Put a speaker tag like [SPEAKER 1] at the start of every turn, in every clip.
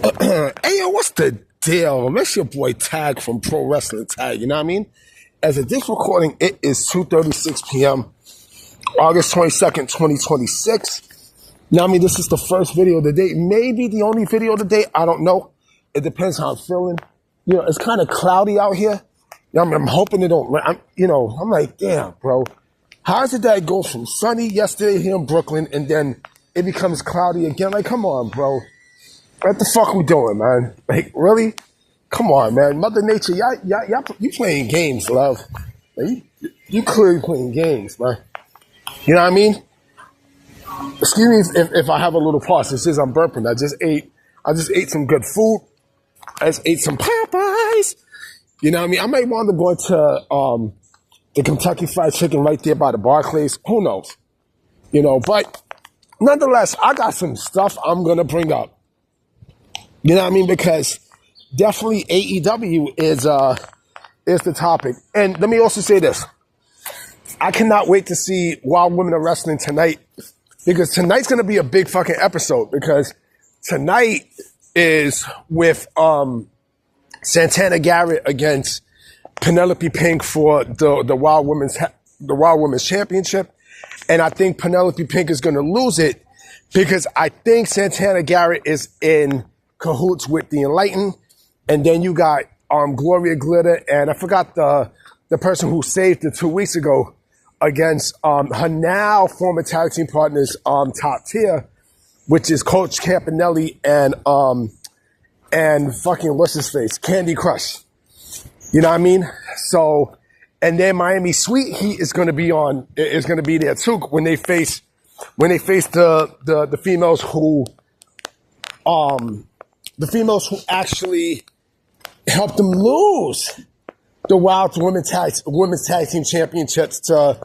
[SPEAKER 1] Hey, yo, what's the deal? It's your boy Tag from Pro Wrestling Tag, you know what I mean? As of this recording, it is 2:36 p.m., August 22nd, 2026. Now, I mean, this is the first video of the day. Maybe the only video of the day. I don't know. It depends how I'm feeling. You know, it's kind of cloudy out here. You know, I'm hoping it don't. I'm like, damn, bro. How is it that it goes from sunny yesterday here in Brooklyn and then it becomes cloudy again? Like, come on, bro. What the fuck we doing, man? Like, really? Come on, man. Mother Nature, you playing games, love. Like, you clearly playing games, man. You know what I mean? Excuse me if I have a little pause. This is I'm burping. I just ate some good food. I just ate some Popeyes. You know what I mean? I might want to go into the Kentucky Fried Chicken right there by the Barclays. Who knows? You know, but nonetheless, I got some stuff I'm gonna bring up. You know what I mean? Because definitely AEW is the topic. And let me also say this. I cannot wait to see Wild Women of Wrestling tonight, because tonight's going to be a big fucking episode, because tonight is with Santana Garrett against Penelope Pink for the Wild Women's Championship. And I think Penelope Pink is going to lose it, because I think Santana Garrett is in cahoots with the Enlightened. And then you got Gloria Glitter, and I forgot the person who saved it 2 weeks ago against her now former tag team partners, Top Tier, which is Coach Campanelli and fucking what's his face, Candy Crush. You know what I mean? So, and then Miami Sweet Heat is going to be there too when they face the females who actually helped them lose the Wild Women's Tag Team Championships to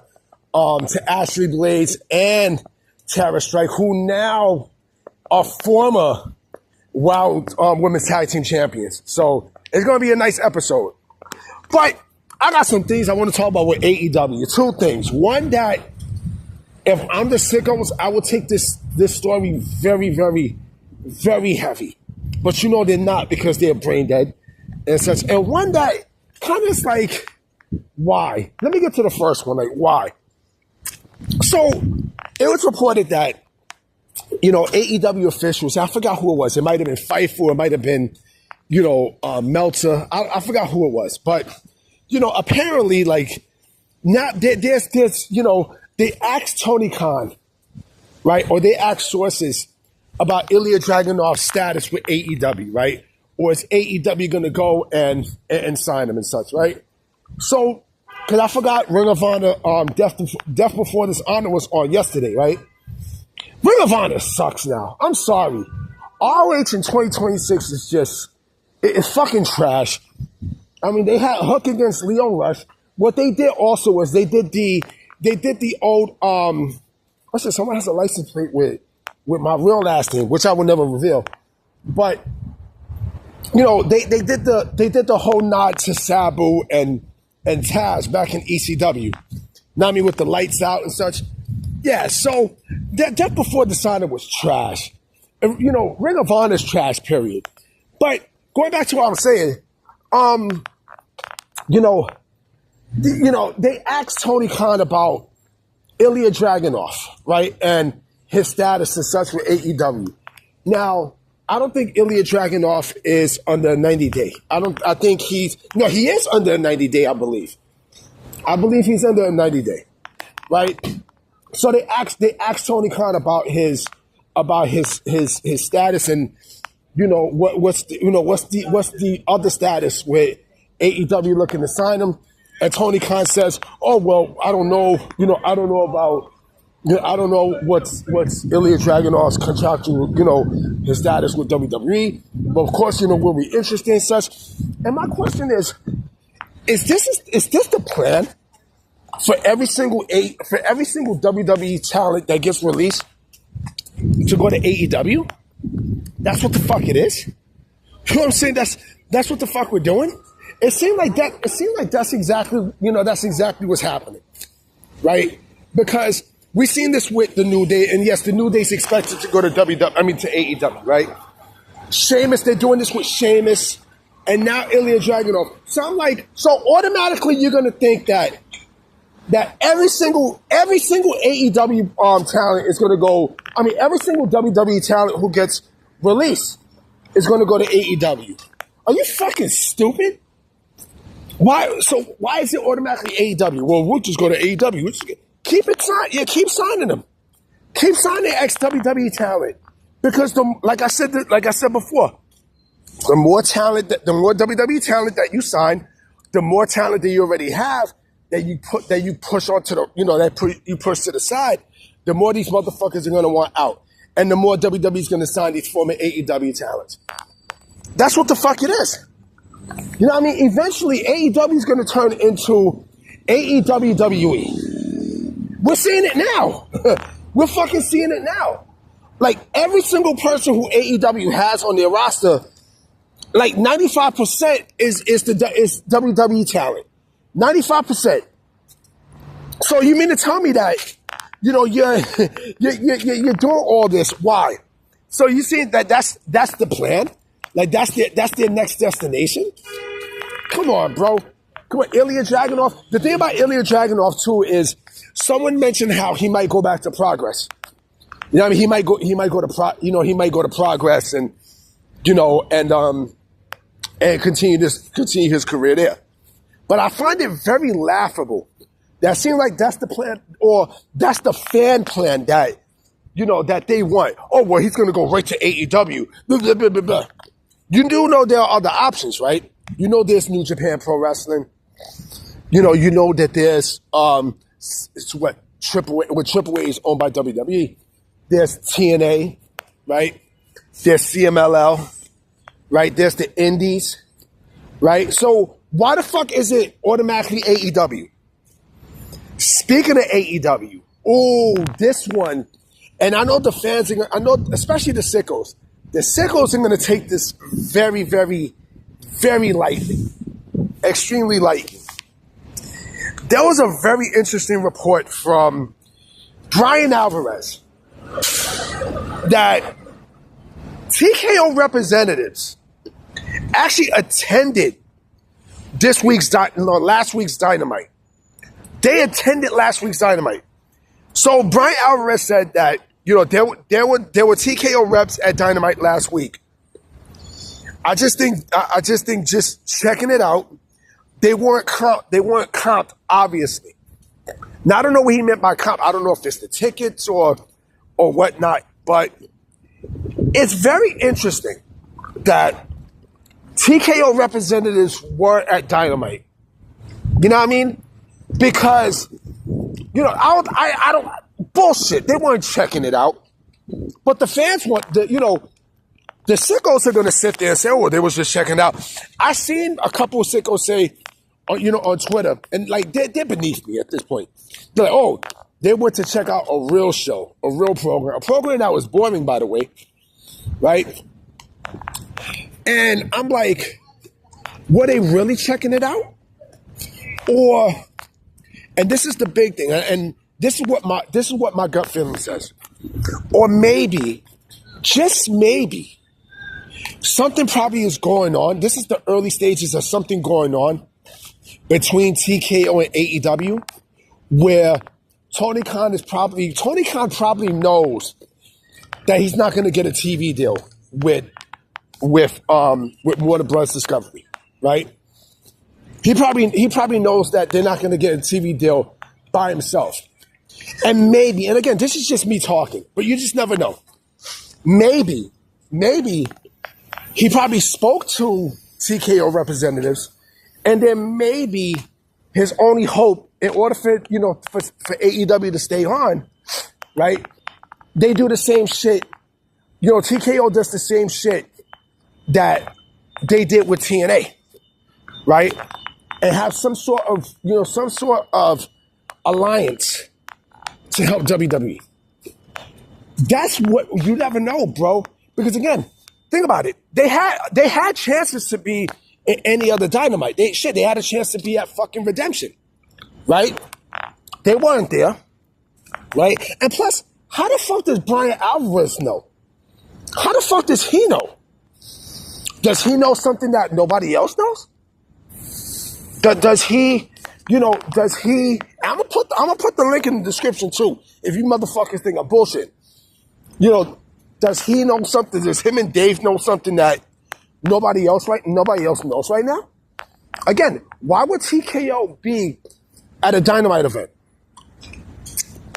[SPEAKER 1] Ashley Blades and Tara Strike, who now are former Wild Women's Tag Team Champions. So it's going to be a nice episode. But I got some things I want to talk about with AEW. Two things. One, that if I'm the sickos, I will take this story very, very, very heavy. But you know they're not, because they're brain dead and such. And one that kind of is like, why? Let me get to the first one. Like, why? So it was reported that, you know, AEW officials, I forgot who it was. It might have been Fightful. It might have been, you know, Meltzer. I forgot who it was. But, you know, apparently, like, now there's, you know, they asked Tony Khan, right? Or they asked sources about Ilya Dragunov's status with AEW, right? Or is AEW going to go and sign him and such, right? So, because I forgot Ring of Honor, Death Before Dishonor was on yesterday, right? Ring of Honor sucks now. I'm sorry. ROH in 2026 is just, it's fucking trash. I mean, they had Hook against Leon Rush. What they did also was they did the old, what's it? Someone has a license plate with my real last name, which I will never reveal. But, you know, they did the whole nod to Sabu and Taz back in ECW. Now I mean, with the lights out and such. Yeah, so Death Before Dishonor was trash. And, you know, Ring of Honor's trash, period. But going back to what I'm saying, they asked Tony Khan about Ilya Dragunov, right? And his status and such with AEW. Now, I don't think Ilya Dragunov is under a 90-day. He is under a 90-day, I believe. I believe he's under a 90-day, right? So they asked Tony Khan about his status, and you know what's the other status with AEW looking to sign him. And Tony Khan says, "Oh well, I don't know. I don't know about." I don't know what's Ilya Dragunov's contractual, his status with WWE. But of course, we'll be interested in such. And my question is this the plan for every single WWE talent that gets released to go to AEW? That's what the fuck it is. You know what I'm saying? That's what the fuck we're doing. It seemed like that's exactly what's happening, right? Because we've seen this with the New Day, and yes, the New Day's expected to go to AEW, right? Sheamus, they're doing this with Sheamus, and now Ilya Dragunov. So I'm like, so automatically you're gonna think that every single AEW talent is gonna go. I mean, every single WWE talent who gets released is gonna go to AEW. Are you fucking stupid? Why? So why is it automatically AEW? Well, we'll just go to AEW. Keep it signed. Yeah, keep signing them. Keep signing ex-WWE talent. Because like I said before, the more WWE talent that you sign, the more talent that you already have that you push onto you push to the side, the more these motherfuckers are gonna want out, and the more WWE's gonna sign these former AEW talents. That's what the fuck it is. You know what I mean? Eventually, AEW is gonna turn into AEW WWE. We're seeing it now. We're fucking seeing it now. Like, every single person who AEW has on their roster, like 95% is WWE talent. 95%. So you mean to tell me that, you're doing all this? Why? So you see that's the plan? Like that's their next destination? Come on, bro. Come on, Ilya Dragunov. The thing about Ilya Dragunov too is someone mentioned how he might go back to Progress. You know what I mean? He might go to Progress and continue his career there. But I find it very laughable. That seems like that's the plan, or that's the fan plan that they want. Oh, well, he's going to go right to AEW. Blah, blah, blah, blah, blah. You do know there are other options, right? You know there's New Japan Pro Wrestling. You know that there's Triple A is owned by WWE. There's TNA, right? There's CMLL, right? There's the Indies, right? So why the fuck is it automatically AEW? Speaking of AEW, this one, and I know the fans, especially the sickos. The sickos are going to take this very, very, very lightly, extremely lightly. There was a very interesting report from Brian Alvarez that TKO representatives actually attended last week's Dynamite. They attended last week's Dynamite. So Brian Alvarez said that there were TKO reps at Dynamite last week. I just think just checking it out, they weren't comped, obviously. Now I don't know what he meant by comp. I don't know if it's the tickets or whatnot, but it's very interesting that TKO representatives were at Dynamite. You know what I mean? Because I don't bullshit. They weren't checking it out, but the fans want the sickos are going to sit there and say, "Oh, they was just checking it out." I seen a couple of sickos say, on Twitter, and like they're beneath me at this point. They're like, "Oh, they went to check out a real show, a real program, a program that was boring, by the way, right?" And I'm like, were they really checking it out? And this is the big thing, and this is what my gut feeling says. Or maybe, just maybe, something probably is going on. This is the early stages of something going on between TKO and AEW, where Tony Khan probably knows that he's not going to get a TV deal with Warner Bros. Discovery, right? He probably knows that they're not going to get a TV deal by himself. And maybe, and again, this is just me talking, but you just never know. Maybe he probably spoke to TKO representatives, and then maybe his only hope, in order for AEW to stay on, right? They do the same shit. TKO does the same shit that they did with TNA, right? And have some sort of alliance to help WWE. That's what you never know, bro. Because again, think about it. They had chances to be in any other Dynamite. They had a chance to be at fucking Redemption, right? They weren't there, right? And plus, how the fuck does Brian Alvarez know? How the fuck does he know? Does he know something that nobody else knows? Does he, I'm gonna put the link in the description too, if you motherfuckers think I'm bullshit. Does he know something? Does him and Dave know something that nobody else knows right now? Again, why would TKO be at a Dynamite event?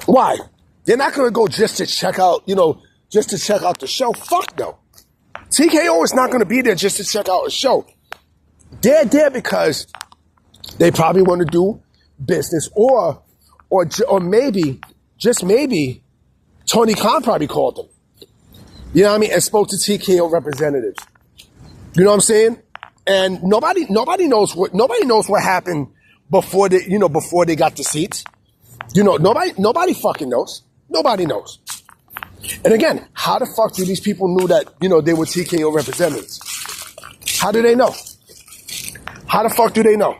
[SPEAKER 1] Why? They're not gonna go just to check out the show. Fuck no. TKO is not gonna be there just to check out a show. They're there because they probably want to do business, or maybe, just maybe, Tony Khan probably called them. You know what I mean? And spoke to TKO representatives. You know what I'm saying? And nobody knows what happened before they got the seats. Nobody fucking knows. Nobody knows. And again, how the fuck do these people know that, they were TKO representatives? How do they know? How the fuck do they know?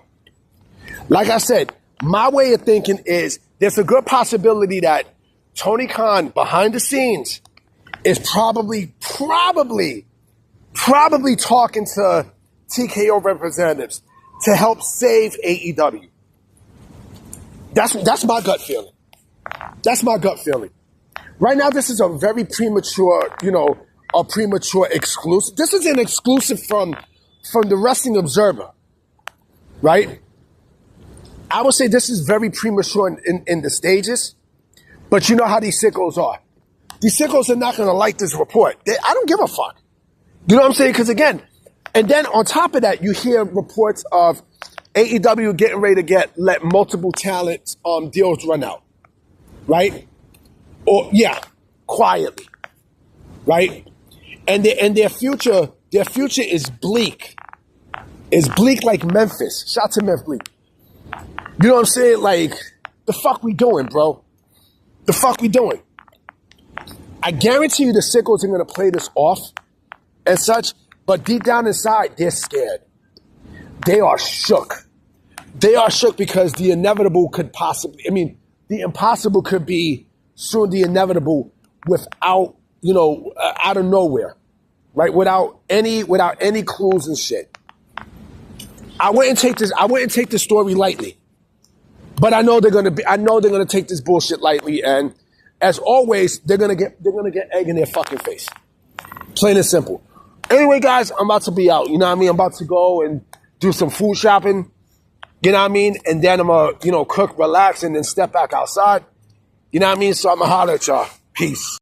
[SPEAKER 1] Like I said, my way of thinking is there's a good possibility that Tony Khan, behind the scenes, is probably talking to TKO representatives to help save AEW. That's my gut feeling. That's my gut feeling. Right now, this is a very premature, exclusive. This is an exclusive from the Wrestling Observer, right? I would say this is very premature in the stages, but you know how these sickos are. These sickos are not going to like this report. I don't give a fuck. You know what I'm saying? Because again, and then on top of that, you hear reports of AEW getting ready to let multiple talent deals run out, right? Or quietly, right? And their future is bleak. It's bleak like Memphis. Shout out to Memphis Bleak. You know what I'm saying? Like, the fuck we doing, bro? The fuck we doing? I guarantee you the sickos are going to play this off and such, but deep down inside, they're scared. They are shook. They are shook because the inevitable could the impossible could be soon the inevitable without, out of nowhere, right? Without any clues and shit. I wouldn't take this story lightly. But I know they're gonna take this bullshit lightly, and as always, they're gonna get egg in their fucking face. Plain and simple. Anyway, guys, I'm about to be out. You know what I mean? I'm about to go and do some food shopping. You know what I mean? And then I'm gonna, cook, relax, and then step back outside. You know what I mean? So I'm gonna holler at y'all. Peace.